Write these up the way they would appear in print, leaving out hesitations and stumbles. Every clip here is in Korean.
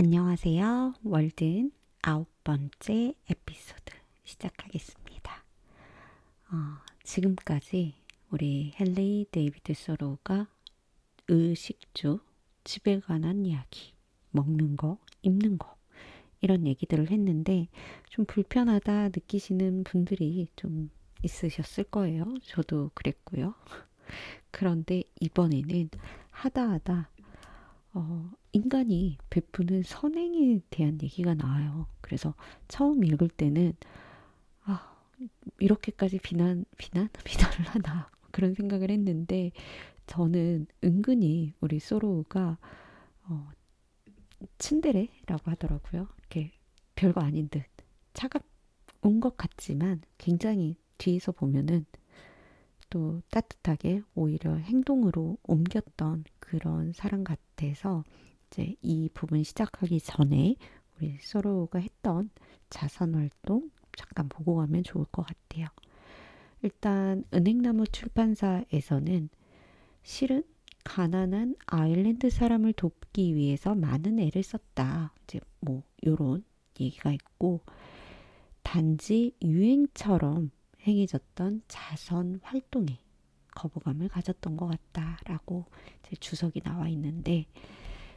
안녕하세요. 월든 9번째 에피소드 시작하겠습니다. 지금까지 우리 헨리 데이비드 소로우가 의식주, 집에 관한 이야기, 먹는 거, 입는 거 이런 얘기들을 했는데 좀 불편하다 느끼시는 분들이 좀 있으셨을 거예요. 저도 그랬고요. 그런데 이번에는 하다 인간이 베푸는 선행에 대한 얘기가 나와요. 그래서 처음 읽을 때는 아, 이렇게까지 비난을 하나 그런 생각을 했는데 저는 은근히 우리 소로우가 어, 츤데레라고 하더라고요. 이렇게 별거 아닌 듯 차가운 것 같지만 굉장히 뒤에서 보면은 또 따뜻하게 오히려 행동으로 옮겼던 그런 사람 같아서 이제 이 부분 시작하기 전에 우리 서로가 했던 자선 활동 잠깐 보고 가면 좋을 것 같아요. 일단 은행나무 출판사에서는 실은 가난한 아일랜드 사람을 돕기 위해서 많은 애를 썼다. 이제 뭐 요런 얘기가 있고 단지 유행처럼 행해졌던 자선 활동에 거부감을 가졌던 것 같다라고 이제 주석이 나와 있는데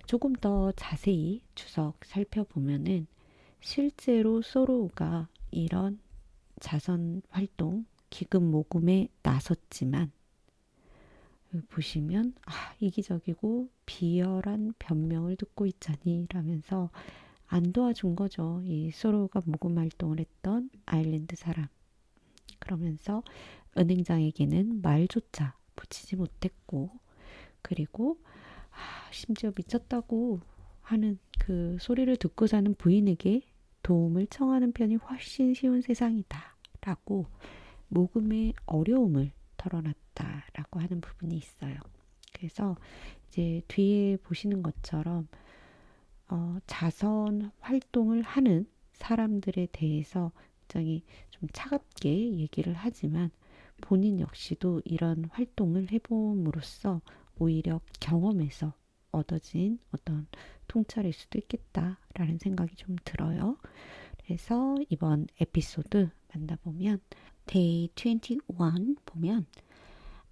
조금 더 자세히 주석 살펴보면은 실제로 소로우가 이런 자선 활동, 기금 모금에 나섰지만 보시면 이기적이고 비열한 변명을 듣고 있자니 라면서 안 도와준 거죠. 이 소로우가 모금 활동을 했던 아일랜드 사람. 그러면서 은행장에게는 말조차 붙이지 못했고 그리고 심지어 미쳤다고 하는 그 소리를 듣고 사는 부인에게 도움을 청하는 편이 훨씬 쉬운 세상이다 라고 모금의 어려움을 털어놨다라고 하는 부분이 있어요. 그래서 이제 뒤에 보시는 것처럼 자선 활동을 하는 사람들에 대해서 굉장히 좀 차갑게 얘기를 하지만 본인 역시도 이런 활동을 해봄으로써 오히려 경험에서 얻어진 어떤 통찰일 수도 있겠다라는 생각이 좀 들어요. 그래서 이번 에피소드 만나보면 Day 21 보면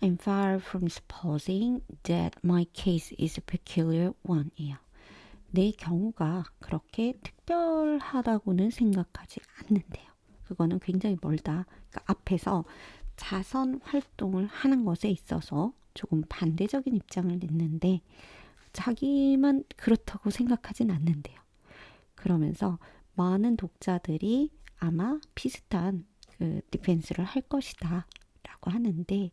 I'm far from supposing that my case is a peculiar one이에요. 내 경우가 그렇게 특별하다고는 생각하지 않는데요. 그거는 굉장히 멀다. 그러니까 앞에서 자선 활동을 하는 것에 있어서 조금 반대적인 입장을 냈는데 자기만 그렇다고 생각하진 않는데요. 그러면서 많은 독자들이 아마 비슷한 그 디펜스를 할 것이다 라고 하는데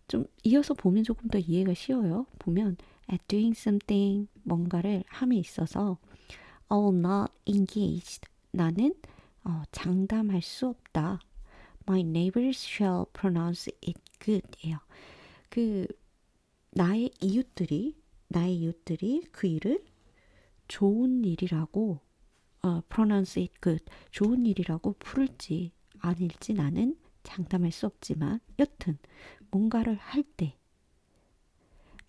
좀 이어서 보면 조금 더 이해가 쉬워요. 보면 at doing something 뭔가를 함에 있어서 I'll not engaged 나는 장담할 수 없다. My neighbors shall pronounce it good예요. 그 나의 이웃들이 그 일을 좋은 일이라고 pronounce it good 좋은 일이라고 부를지 아닐지 나는 장담할 수 없지만 여튼 뭔가를 할 때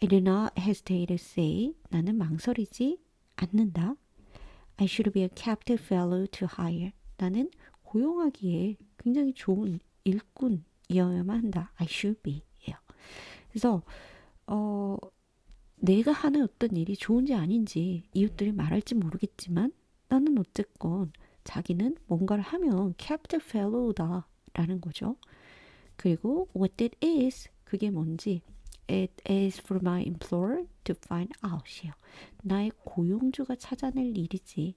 I do not hesitate to say 나는 망설이지 않는다. I should be a captive fellow to hire 나는 고용하기에 굉장히 좋은 일꾼이어야만 한다. I should be 예요. 그래서 내가 하는 어떤 일이 좋은지 아닌지 이웃들이 말할지 모르겠지만 나는 어쨌건 자기는 뭔가를 하면 captive fellow다 라는 거죠. 그리고 what it is 그게 뭔지 it is for my employer to find out이에요. 나의 고용주가 찾아낼 일이지.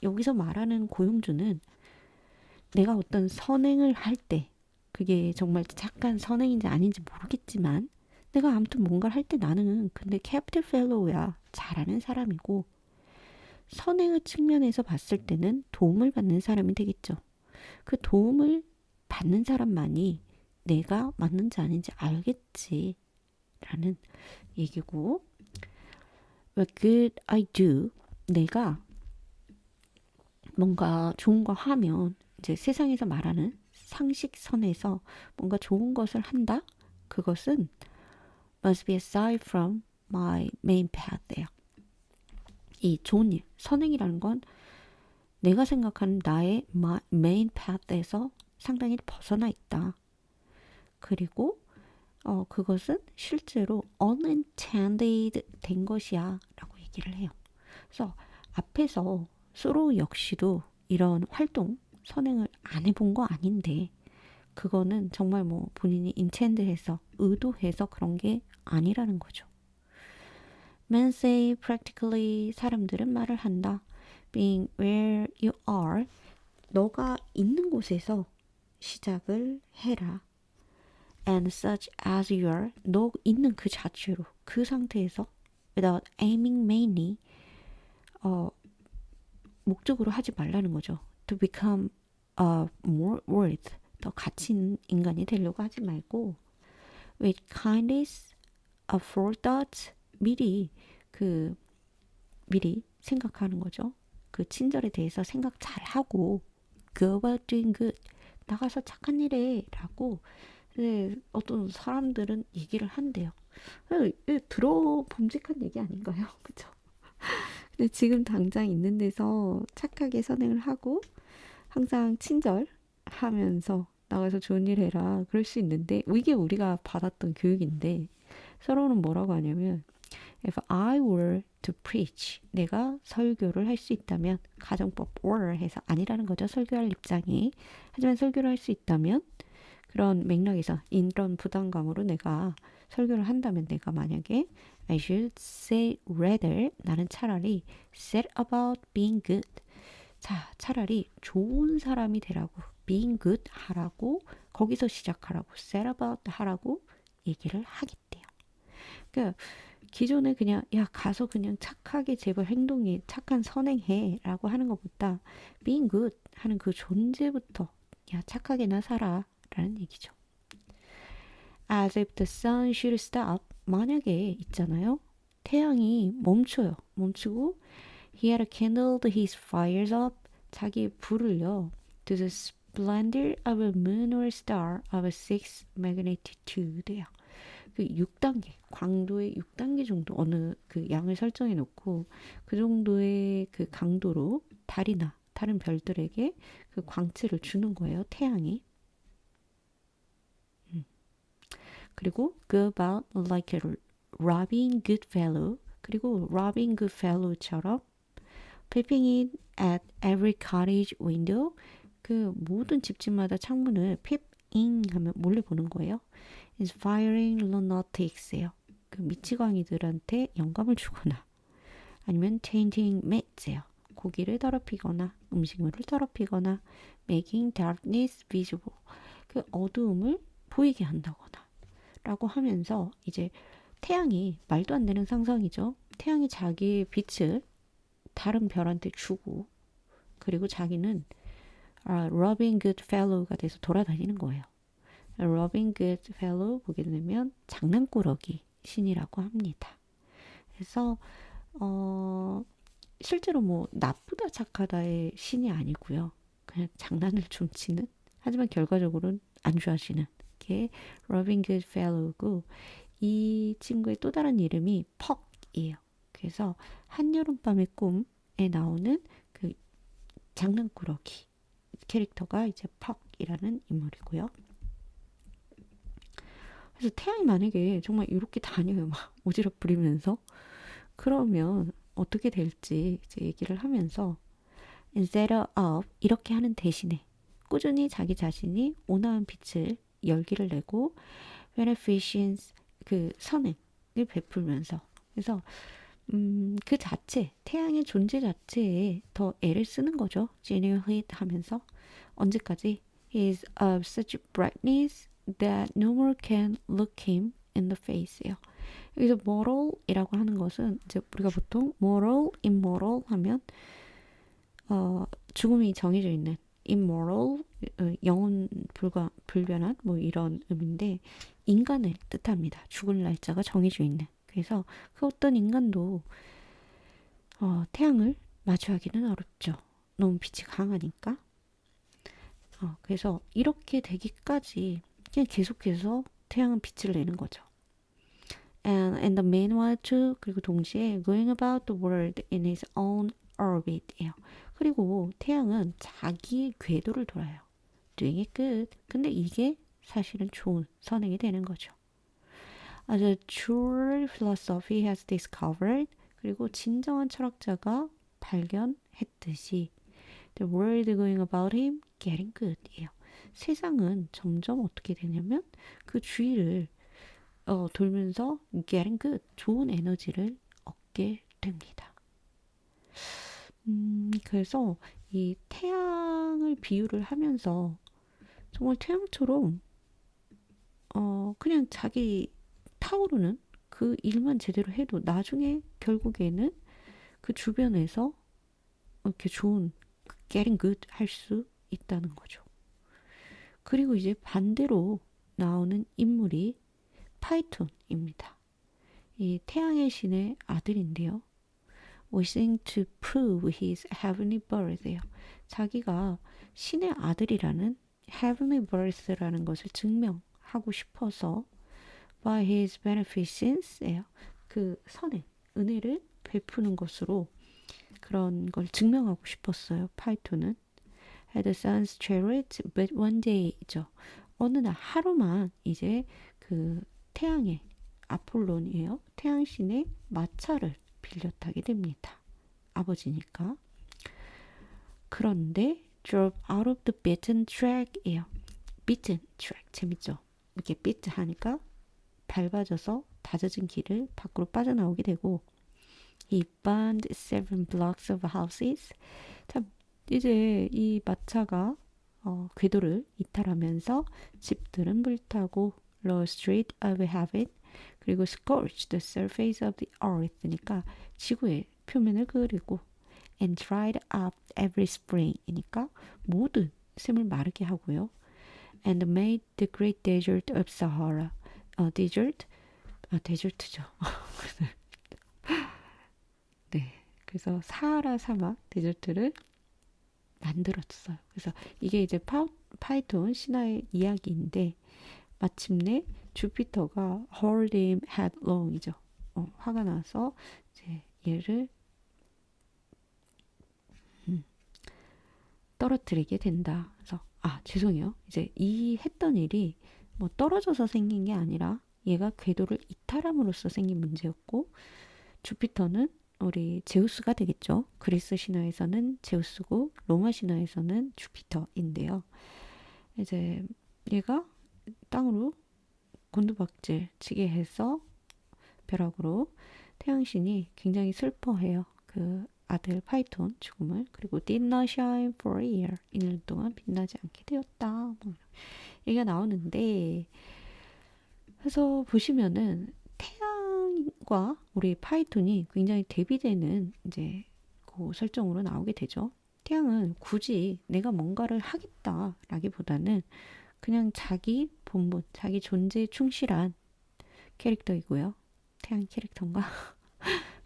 여기서 말하는 고용주는 내가 어떤 선행을 할 때 그게 정말 착한 선행인지 아닌지 모르겠지만 내가 아무튼 뭔가를 할 때 나는 근데 captive fellow야. 잘하는 사람이고 선행의 측면에서 봤을 때는 도움을 받는 사람이 되겠죠. 그 도움을 받는 사람만이 내가 맞는지 아닌지 알겠지 라는 얘기고 What good I do 내가 뭔가 좋은 거 하면 이제 세상에서 말하는 상식선에서 뭔가 좋은 것을 한다? 그것은 must be aside from my main path예요. 이 좋은 일, 선행이라는 건 내가 생각하는 나의 메인 파th에서 상당히 벗어나 있다. 그리고 그것은 실제로 unintended 된 것이야 라고 얘기를 해요. 그래서 앞에서 소로 역시도 이런 활동, 선행을 안 해본 거 아닌데 그거는 정말 뭐 본인이 intend해서 의도해서 그런 게 아니라는 거죠. Men say practically 사람들은 말을 한다. Being where you are 너가 있는 곳에서 시작을 해라. And such as you are 너 있는 그 자체로 그 상태에서 without aiming mainly 목적으로 하지 말라는 거죠. To become more worth 더 가치 있는 인간이 되려고 하지 말고 with kindness, forethought 미리 생각하는 거죠. 그 친절에 대해서 생각 잘 하고 go about doing good 나가서 착한 일 해라고 어떤 사람들은 얘기를 한대요. 들어 봄직한 얘기 아닌가요? 그죠? 근데 지금 당장 있는 데서 착하게 선행을 하고 항상 친절하면서 나가서 좋은 일 해라 그럴 수 있는데 이게 우리가 받았던 교육인데 서로는 뭐라고 하냐면 If I were to preach 내가 설교를 할 수 있다면 가정법 or 해서 아니라는 거죠. 설교할 입장이 하지만 설교를 할 수 있다면 그런 맥락에서 이런 부담감으로 내가 설교를 한다면 내가 만약에 I should say rather 나는 차라리 set about being good 자 차라리 좋은 사람이 되라고 being good 하라고 거기서 시작하라고 set about 하라고 얘기를 하겠대요. 그러니까 기존에 그냥 야 가서 그냥 착하게 제발 행동해 착한 선행해 라고 하는 것보다 being good 하는 그 존재부터 야 착하게나 살아 라는 얘기죠. As if the sun should stop 만약에 있잖아요. 태양이 멈춰요. 멈추고 He had kindled his fires up 자기 불을요 to the splendor of a moon or star of a 6 magnitude예요. 그 6단계, 광도의 6단계 정도 어느 그 양을 설정해 놓고 그 정도의 그 강도로 달이나 다른 별들에게 그 광채를 주는 거예요. 태양이. 그리고 go about like a Robin Goodfellow 그리고 Robin Goodfellow처럼 peeping in at every cottage window 그 모든 집집마다 창문을 peep in 하면 몰래 보는 거예요. inspiring lunatics예요. 그 미치광이들한테 영감을 주거나 아니면 changing meats예요. 고기를 더럽히거나 음식물을 더럽히거나 making darkness visible 그 어두움을 보이게 한다거나 라고 하면서 이제 태양이 말도 안 되는 상상이죠. 태양이 자기의 빛을 다른 별한테 주고 그리고 자기는 로빈 굿펠로우가 돼서 돌아다니는 거예요. 로빈 굿펠로우 보게 되면 장난꾸러기 신이라고 합니다. 그래서 실제로 뭐 나쁘다 착하다의 신이 아니고요. 그냥 장난을 좀 치는 하지만 결과적으로는 안 좋아하시는 게 로빈 굿펠로우고 이 친구의 또 다른 이름이 퍽이에요. 그래서 한여름밤의 꿈에 나오는 그 장난꾸러기 캐릭터가 이제 퍽이라는 인물이고요. 그래서 태양이 만약에 정말 이렇게 다녀요. 막 오지랖 부리면서 그러면 어떻게 될지 이제 얘기를 하면서 instead of 이렇게 하는 대신에 꾸준히 자기 자신이 온화한 빛을 열기를 내고 beneficence 그 선행을 베풀면서 그래서 그 자체 태양의 존재 자체에 더 애를 쓰는 거죠. genuine 하면서 언제까지 he is of such brightness that no more can look him in the face예요. 여기서 moral이라고 하는 것은 이제 우리가 보통 moral, immoral 하면 죽음이 정해져 있는 immoral 영혼 불변한 뭐 이런 의미인데 인간을 뜻합니다. 죽을 날짜가 정해져 있는. 그래서 그 어떤 인간도 태양을 마주하기는 어렵죠. 너무 빛이 강하니까. 그래서 이렇게 되기까지 그냥 계속해서 태양은 빛을 내는 거죠. and the meanwhile too, 그리고 동시에 going about the world in his own orbit예요. 그리고 태양은 자기의 궤도를 돌아요. doing it good. 근데 이게 사실은 좋은 선행이 되는 거죠. As a true philosophy has discovered, 그리고 진정한 철학자가 발견했듯이 the world going about him getting good이에요. 세상은 점점 어떻게 되냐면 그 주위를 돌면서 getting good, 좋은 에너지를 얻게 됩니다. 그래서 이 태양을 비유를 하면서 정말 태양처럼 그냥 자기 타오르는 그 일만 제대로 해도 나중에 결국에는 그 주변에서 이렇게 좋은 getting good 할 수 있다는 거죠. 그리고 이제 반대로 나오는 인물이 파이톤입니다. 이 태양의 신의 아들인데요. wishing to prove his heavenly birth예요. 자기가 신의 아들이라는 heavenly birth라는 것을 증명하고 싶어서 by his beneficence예요. 그 선행, 은혜를 베푸는 것으로 그런 걸 증명하고 싶었어요. 파이톤은 had a son's chariot, but one day죠. 어느 날 하루만 이제 그 태양의 아폴론이에요. 태양신의 마차를 빌려 타게 됩니다. 아버지니까. 그런데 drove out of the beaten track이에요. beaten track 재밌죠? 이렇게 beat 하니까 밟아져서 다져진 길을 밖으로 빠져나오게 되고 he burned 7 blocks of houses. 자, 이제 이 마차가 궤도를 이탈하면서 집들은 불타고 lost street of heaven 그리고 scorched the surface of the earth니까 지구의 표면을 그리고 and dried up every spring이니까 모든 샘을 마르게 하고요. and made the great desert of Sahara. desert? 데절트죠. 네. 그래서 사하라 사막 데절트를 만들었어요. 그래서 이게 이제 파이톤 신화의 이야기인데 마침내 주피터가 hurled him headlong이죠. 화가 나서 이제 얘를 떨어뜨리게 된다. 그래서 죄송해요. 이제 이 했던 일이 뭐 떨어져서 생긴 게 아니라 얘가 궤도를 이탈함으로써 생긴 문제였고 주피터는 우리 제우스가 되겠죠. 그리스 신화에서는 제우스고 로마 신화에서는 주피터인데요. 이제 얘가 땅으로 곤두박질 치게 해서 벼락으로 태양신이 굉장히 슬퍼해요. 그 아들 파이톤 죽음을. 그리고 did not shine for a year. 1년 동안 빛나지 않게 되었다. 뭐 얘기가 나오는데 그래서 보시면은 태양과 우리 파이톤이 굉장히 대비되는 이제 그 설정으로 나오게 되죠. 태양은 굳이 내가 뭔가를 하겠다라기보다는 그냥 자기 본분, 자기 존재에 충실한 캐릭터이고요. 태양 캐릭터인가?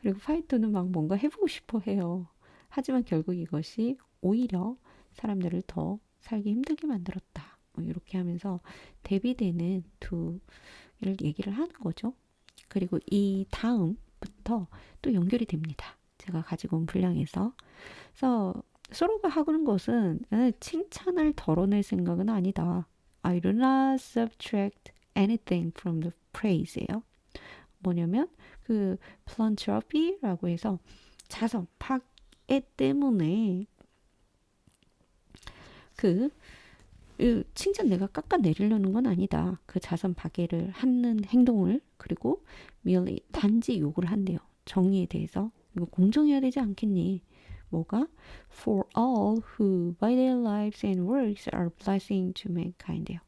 그리고 파이톤은 막 뭔가 해보고 싶어 해요. 하지만 결국 이것이 오히려 사람들을 더 살기 힘들게 만들었다. 뭐 이렇게 하면서 대비되는 두 얘기를 하는 거죠. 그리고 이 다음부터 또 연결이 됩니다. 제가 가지고 온 분량에서. 그래서 서로가 하는 것은 칭찬을 덜어낼 생각은 아니다. I do not subtract anything from the praise예요. 뭐냐면 그 philanthropy라고 해서 자선, 파괴 때문에 그 칭찬 내가 깎아내리려는 건 아니다. 그 자선 파괴를 하는 행동을 그리고 merely 단지 욕을 한대요. 정의에 대해서. 이거 공정해야 되지 않겠니? 뭐가? For all who by their lives and works are blessing to mankind예요.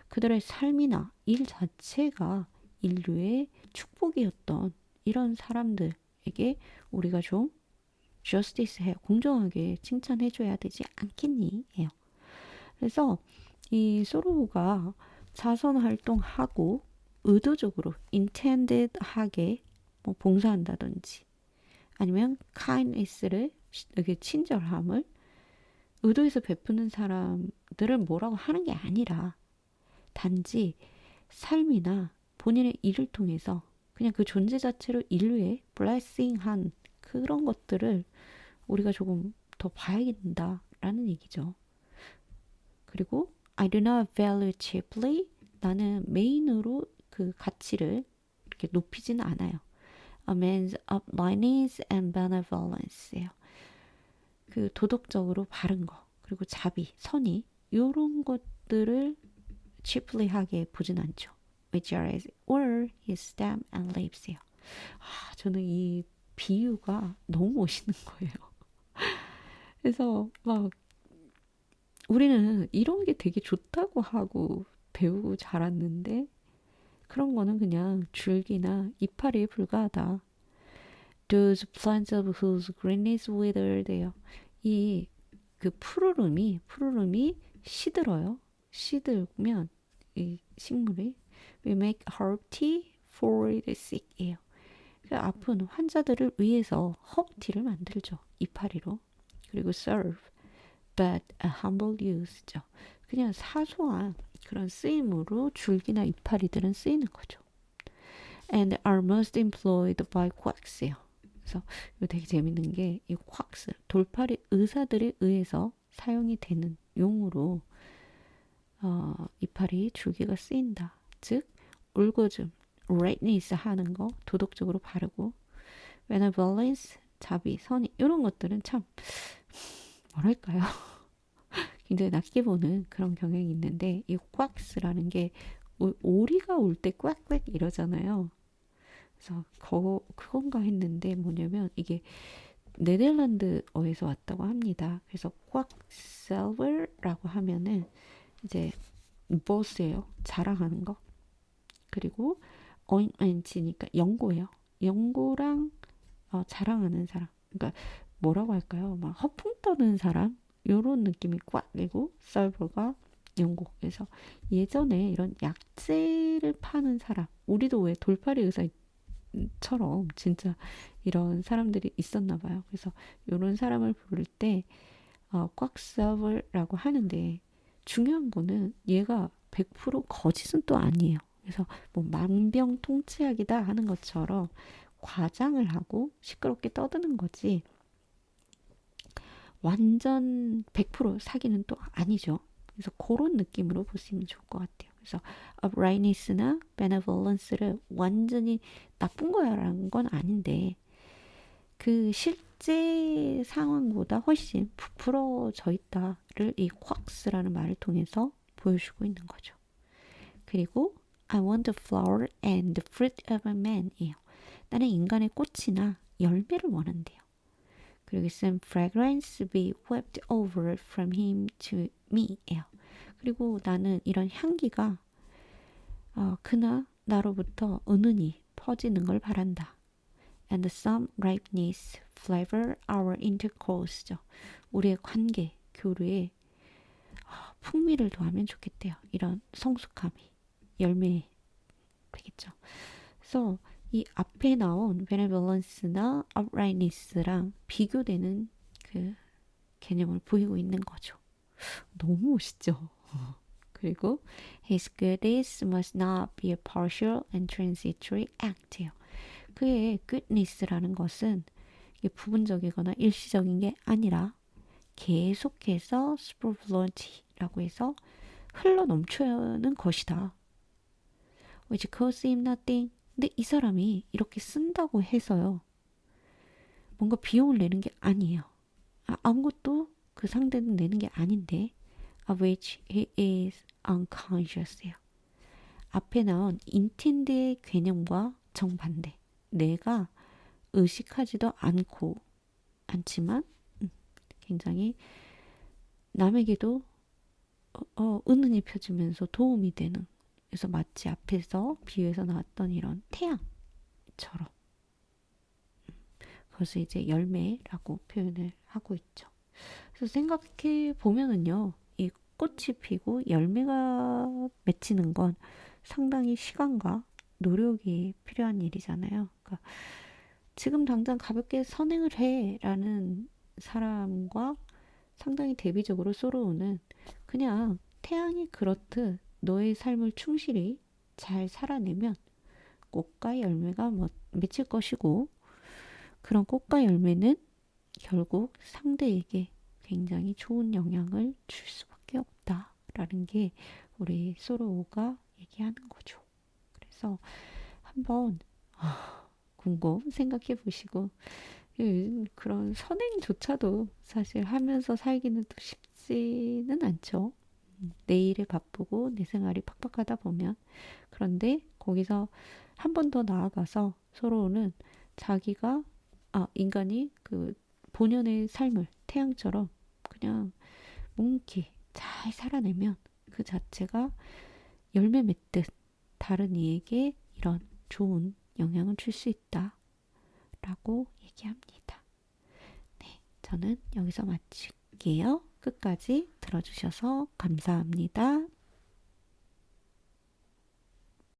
그들의 삶이나 일 자체가 인류의 축복이었던 이런 사람들에게 우리가 좀 justice 해요. 공정하게 칭찬해줘야 되지 않겠니? 해요. 그래서 이 소로가 자선 활동하고 의도적으로 intended하게 뭐 봉사한다든지 아니면 kindness를 이렇게 친절함을 의도해서 베푸는 사람들을 뭐라고 하는 게 아니라 단지 삶이나 본인의 일을 통해서 그냥 그 존재 자체로 인류의 blessing한 그런 것들을 우리가 조금 더 봐야 된다라는 얘기죠. 그리고 I do not value cheaply. 나는 메인으로 그 가치를 이렇게 높이지는 않아요. A man's uprightness and benevolence예요. 그 도덕적으로 바른 거, 그리고 자비, 선의 이런 것들을 cheaply하게 보진 않죠. Which are as were his stem and leaves예요. 저는 이 비유가 너무 멋있는 거예요. 그래서 막 우리는 이런 게 되게 좋다고 하고 배우고 자랐는데 그런 거는 그냥 줄기나 이파리에 불과하다. Those plants of whose greenness withered예요. 이 그 푸르름이 시들어요. 시들면 이 식물이 we make herb tea for the sick예요. 그 아픈 환자들을 위해서 허브티를 만들죠. 이파리로. 그리고 serve but a humble use죠. 그냥 사소한 그런 쓰임으로 줄기나 이파리들은 쓰이는 거죠. And are most employed by quacks예요. 그래서 이거 되게 재밌는 게 이 quacks 돌팔이 의사들에 의해서 사용이 되는 용으로 이파리 줄기가 쓰인다. 즉 울고즘, rightness 하는 거 도덕적으로 바르고 benevolence 자비, 선의 이런 것들은 참 뭐랄까요? 굉장히 낮게 보는 그런 경향이 있는데 이 quacks라는 게 오리가 올 때 꽥꽥 이러잖아요. 그래서 그건가 했는데 뭐냐면 이게 네덜란드어에서 왔다고 합니다. 그래서 꽉셀버라고 하면은 이제 보스예요. 자랑하는 거. 그리고 어인치니까 연고예요. 연고랑 자랑하는 사람. 그러니까 뭐라고 할까요? 막 허풍 떠는 사람 요런 느낌이 꽉이고 썰버가 연고. 그래서 예전에 이런 약재를 파는 사람 우리도 왜 돌팔이 의사처럼 진짜 이런 사람들이 있었나 봐요. 그래서 이런 사람을 부를 때 꽉서블라고 하는데 중요한 거는 얘가 100% 거짓은 또 아니에요. 그래서 뭐 만병통치약이다 하는 것처럼 과장을 하고 시끄럽게 떠드는 거지 완전 100% 사기는 또 아니죠. 그래서 그런 느낌으로 보시면 좋을 것 같아요. 그래서 uprightness나 benevolence를 완전히 나쁜 거야라는 건 아닌데 그 실제 상황보다 훨씬 부풀어져 있다를 이 quacks라는 말을 통해서 보여주고 있는 거죠. 그리고 I want the flower and the fruit of a man이에요. 나는 인간의 꽃이나 열매를 원한대요. 그리고 some fragrance be wafted over from him to me예요. 그리고 나는 이런 향기가 그나 나로부터 은은히 퍼지는 걸 바란다. And some ripeness flavor our intercourse죠. 우리의 관계, 교류에 풍미를 더하면 좋겠대요. 이런 성숙함이 열매 되겠죠. 그래서 이 앞에 나온 benevolence나 uprightness랑 비교되는 그 개념을 보이고 있는 거죠. 너무 멋있죠. 그리고 his goodness must not be a partial and transitory act예요. 그의 goodness라는 것은 이게 부분적이거나 일시적인 게 아니라 계속해서 superfluent라고 해서 흘러 넘쳐는 것이다. which costs him nothing. 근데 이 사람이 이렇게 쓴다고 해서요. 뭔가 비용을 내는 게 아니에요. 아무것도 그 상대는 내는 게 아닌데 of which he is unconscious예요. 앞에 나온 intend의 개념과 정반대. 내가 의식하지도 않지만 굉장히 남에게도 은은히 펴지면서 도움이 되는 그래서 마치 앞에서 비유에서 나왔던 이런 태양처럼 그것을 이제 열매라고 표현을 하고 있죠. 그래서 생각해 보면은요, 이 꽃이 피고 열매가 맺히는 건 상당히 시간과 노력이 필요한 일이잖아요. 그러니까 지금 당장 가볍게 선행을 해라는 사람과 상당히 대비적으로 쏘러오는 그냥 태양이 그렇듯 너의 삶을 충실히 잘 살아내면 꽃과 열매가 뭐 맺힐 것이고, 그런 꽃과 열매는 결국 상대에게 굉장히 좋은 영향을 줄 수밖에 없다라는 게 우리 소로가 얘기하는 거죠. 그래서 한번 곰곰 생각해 보시고, 그런 선행조차도 사실 하면서 살기는 또 쉽지는 않죠. 내 일에 바쁘고 내 생활이 팍팍하다 보면. 그런데 거기서 한 번 더 나아가서 서로는 자기가, 인간이 그 본연의 삶을 태양처럼 그냥 묵묵히 잘 살아내면 그 자체가 열매 맺듯 다른 이에게 이런 좋은 영향을 줄 수 있다라고 얘기합니다. 네, 저는 여기서 마칠게요. 끝까지 들어주셔서 감사합니다.